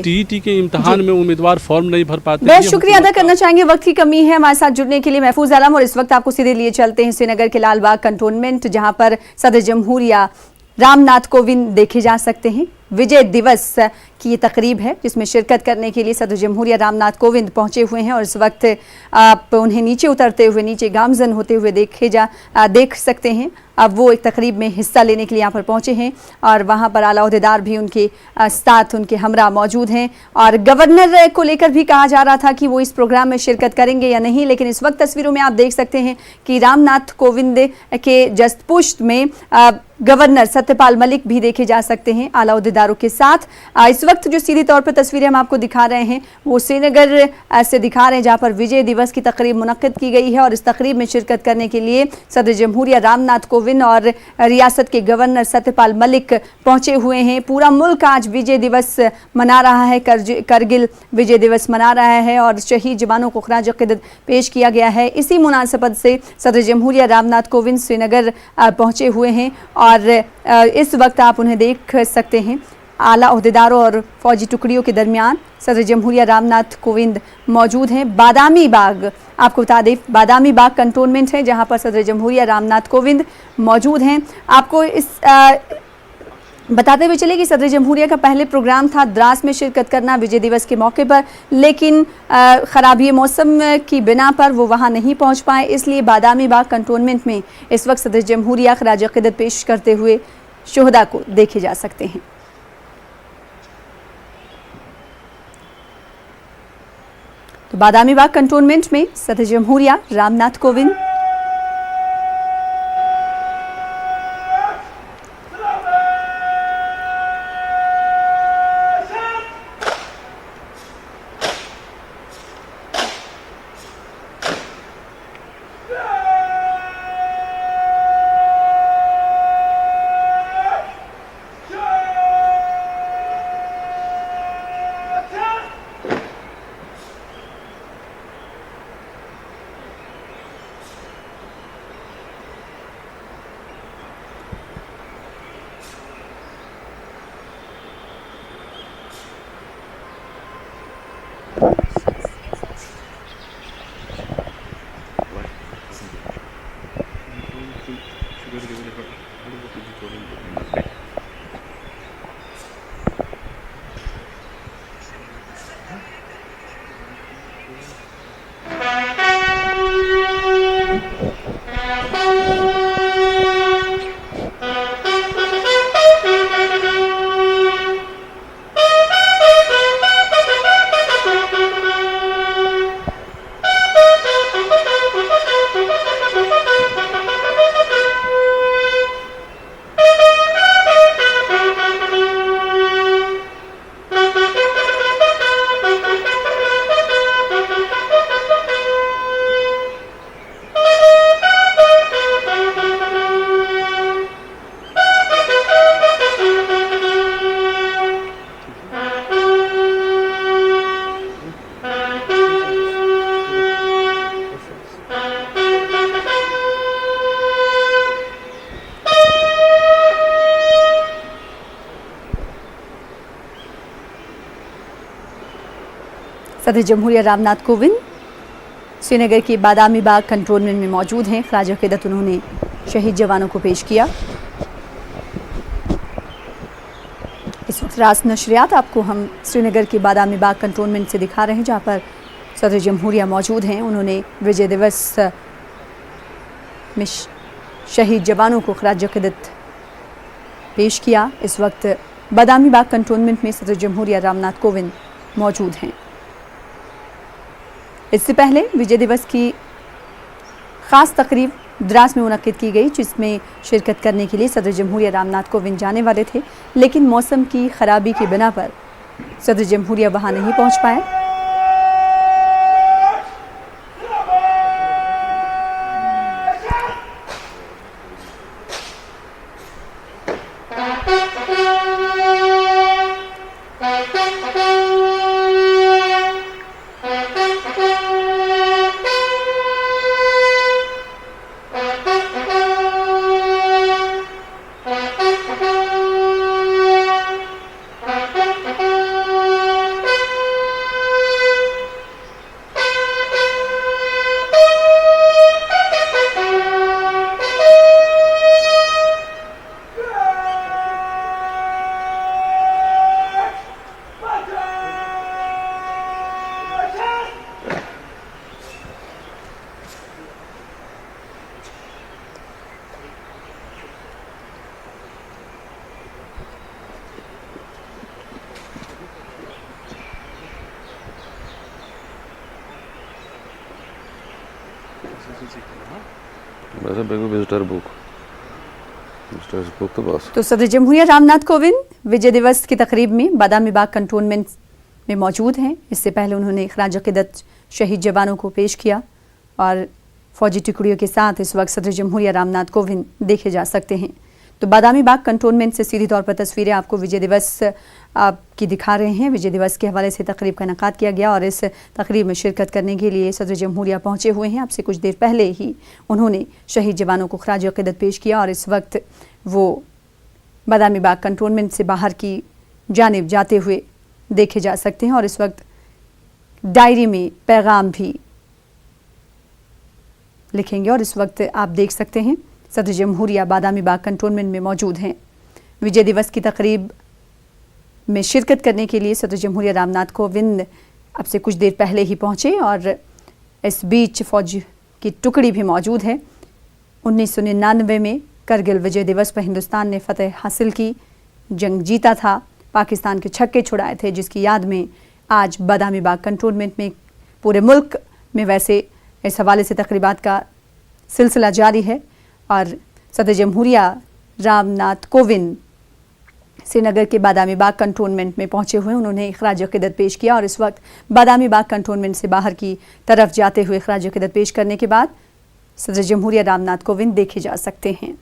TET के इम्तिहान में उम्मीदवार फॉर्म नहीं भर पाते। बहुत शुक्रिया अदा करना चाहेंगे, वक्त की कमी है। हमारे साथ जुड़ने के लिए महफूज आलम। और इस वक्त आपको सीधे लिए चलते हैं श्रीनगर के लालबाग कंटोनमेंट, जहां पर सदर जमहूरिया रामनाथ कोविंद देखे जा सकते हैं। विजय दिवस की ये तकरीब है जिसमें शिरकत करने के लिए सदर जमहूरिया रामनाथ कोविंद पहुंचे हुए हैं। और इस वक्त आप उन्हें नीचे उतरते हुए, नीचे गामजन होते हुए देख सकते हैं। अब वो एक तकरीब में हिस्सा लेने के लिए यहाँ पर पहुंचे हैं और वहाँ पर आला ओहदेदार भी उनके साथ, उनके हमरा मौजूद हैं। और गवर्नर को लेकर भी कहा जा रहा था कि वो इस प्रोग्राम में शिरकत करेंगे या नहीं, लेकिन इस वक्त तस्वीरों में आप देख सकते हैं कि रामनाथ कोविंद के जस्ट पुष्ट में गवर्नर सत्यपाल मलिक भी देखे जा सकते हैं आला ओहदेदारों के साथ। इस वक्त जो सीधे तौर पर तस्वीरें हम आपको दिखा रहे हैं वो श्रीनगर से दिखा रहे हैं, जहां पर विजय दिवस की तकरीब मुनक्किद की गई है। और इस तकरीब में शिरकत करने के लिए सदर जमहूरिया रामनाथ कोविंद और रियासत के गवर्नर सत्यपाल मलिक पहुंचे हुए हैं। पूरा मुल्क आज विजय दिवस मना रहा है, करगिल विजय दिवस मना रहा है और शहीद जवानों को खराज अक़ीदत पेश किया गया है। इसी मुनासबत से सदर जमहूरिया रामनाथ कोविंद श्रीनगर पहुंचे हुए हैं और इस वक्त आप उन्हें देख सकते हैं। आला ओहदेदारों और फौजी टुकड़ियों के दरमियान सदर जमहूरिया रामनाथ कोविंद मौजूद हैं। बादामी बाग, आपको बता दें, बादामी बाग कंटोनमेंट है जहां पर सदर जमहूरिया रामनाथ कोविंद मौजूद हैं। आपको इस बताते हुए चले कि सदर जमहूरिया का पहले प्रोग्राम था द्रास में शिरकत करना विजय दिवस के मौके पर, लेकिन खराबी मौसम की बिना पर वो वहां नहीं पहुंच पाए। इसलिए बादामी बाग कंटोनमेंट में इस वक्त सदर जमहूरिया खराज अक़ीदत पेश करते हुए शोहदा को देखे जा सकते हैं। तो बादामी बाग कंटोनमेंट में सदर जमहूरिया रामनाथ कोविंद सदर जमहूरिया रामनाथ कोविंद श्रीनगर के बादामी बाग कंटोनमेंट में मौजूद हैं। खराज अक़ीदत उन्होंने शहीद जवानों को पेश किया। इस वक्त रास नशरियात आपको हम श्रीनगर के बादामी बाग कंटोनमेंट से दिखा रहे हैं, जहां पर सदर जमहूरिया मौजूद हैं। उन्होंने विजय दिवस में शहीद जवानों को खराज अक़ीदत पेश किया। इस वक्त बादामी बाग कंटोनमेंट में सदर जमहूरिया रामनाथ कोविंद मौजूद हैं। इससे पहले विजय दिवस की ख़ास तकरीब द्रास में मुनक्किद की गई, जिसमें शिरकत करने के लिए सदर जमहूरिया रामनाथ कोविंद जाने वाले थे, लेकिन मौसम की खराबी की बिना पर सदर जमहूरिया वहां नहीं पहुंच पाए। वैसे बिल्कुल विजिटर बुक तो बस। तो सदर जमहूरिया रामनाथ कोविंद विजय दिवस की तकरीब में बादामी बाग कंटोनमेंट में मौजूद हैं। इससे पहले उन्होंने खराज अक़ीदत शहीद जवानों को पेश किया और फौजी टुकड़ियों के साथ इस वक्त सदर जमहूरिया रामनाथ कोविंद देखे जा सकते हैं। तो बादामी बाग कंटोनमेंट से सीधी तौर पर तस्वीरें आपको विजय दिवस की दिखा रहे हैं। विजय दिवस के हवाले से तकरीब का इनेकाद किया गया और इस तकरीब में शिरकत करने के लिए सदर जमहूरिया पहुंचे हुए हैं। अब से कुछ देर पहले ही उन्होंने शहीद जवानों को खराज अक़ीदत पेश किया और इस वक्त वो बादामी बाग कंटोनमेंट से बाहर की जानिब जाते हुए देखे जा सकते हैं और इस वक्त डायरी में पैगाम भी लिखेंगे। और इस वक्त आप देख सकते हैं सदर जमहूरिया बादामी बाग कंटोनमेंट में मौजूद हैं। विजय दिवस की तकरीब में शिरकत करने के लिए सदर जमहूरिया रामनाथ कोविंद अब से कुछ देर पहले ही पहुंचे और इस बीच फौज की टुकड़ी भी मौजूद है। 1999 में करगिल विजय दिवस पर हिंदुस्तान ने फतेह हासिल की, जंग जीता था, पाकिस्तान के छक्के छुड़ाए थे, जिसकी याद में आज बादामी बाग कंटोनमेंट में पूरे मुल्क में वैसे इस हवाले से तकरीबात का सिलसिला जारी है। और सदर जमहूरिया रामनाथ कोविंद श्रीनगर के बादामी बाग कंटोनमेंट में पहुंचे हुए, उन्होंने खराज अक़ीदत पेश किया और इस वक्त बादामी बाग कंटोनमेंट से बाहर की तरफ जाते हुए खराज अक़ीदत पेश करने के बाद सदर जमहूरिया रामनाथ कोविंद देखे जा सकते हैं।